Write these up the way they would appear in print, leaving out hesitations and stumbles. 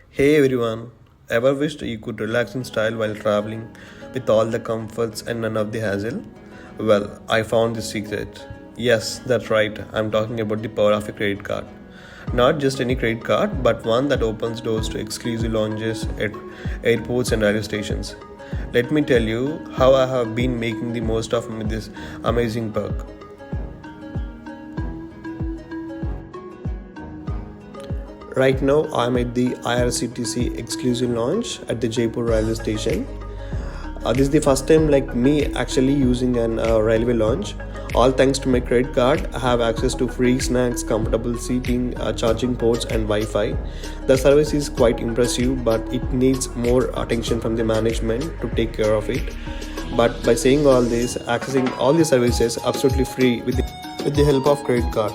Hey everyone, ever wished you could relax in style while traveling with all the comforts and none of the hassle? Well, I found the secret. Yes, that's right, I'm talking about the power of a credit card. Not just any credit card, but one that opens doors to exclusive lounges at airports and railway stations. Let me tell you how I have been making the most of this amazing perk. Right now, I'm at the IRCTC exclusive launch at the Jaipur railway station. This is the first time like me actually using an railway launch. All thanks to my credit card, I have access to free snacks, comfortable seating, charging ports and Wi-Fi. The service is quite impressive, but it needs more attention from the management to take care of it. But by saying all this, accessing all the services absolutely free with the help of credit card.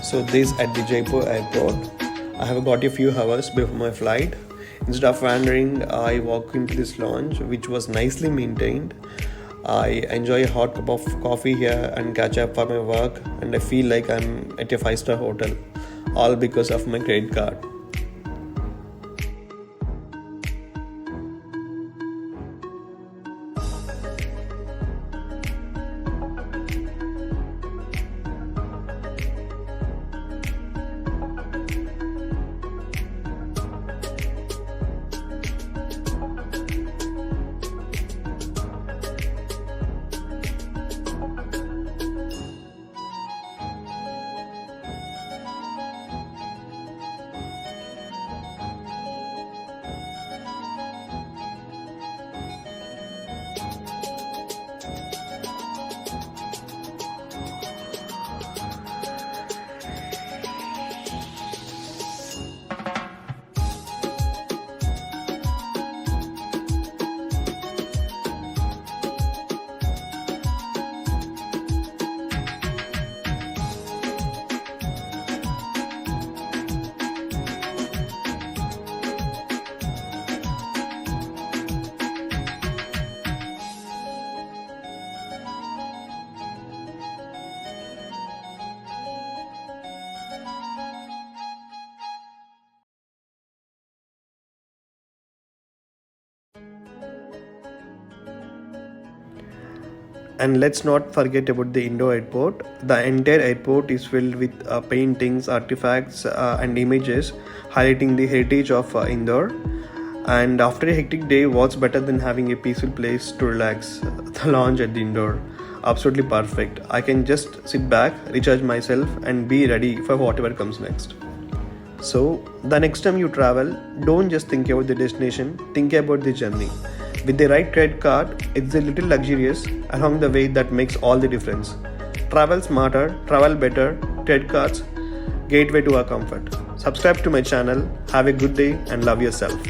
So this at the Jaipur airport. I have got a few hours before my flight. Instead of wandering, I walk into this lounge which was nicely maintained. I enjoy a hot cup of coffee here and catch up for my work, and I feel like I'm at a 5-star hotel, all because of my credit card. And let's not forget about the Indore airport. The entire airport is filled with paintings, artifacts, and images highlighting the heritage of Indore. And after a hectic day, what's better than having a peaceful place to relax? The lounge at the Indore. Absolutely perfect. I can just sit back, recharge myself, and be ready for whatever comes next. So, the next time you travel, don't just think about the destination, think about the journey. With the right credit card, it's a little luxurious along the way that makes all the difference. Travel smarter, travel better, credit cards, gateway to our comfort. Subscribe to my channel, have a good day and love yourself.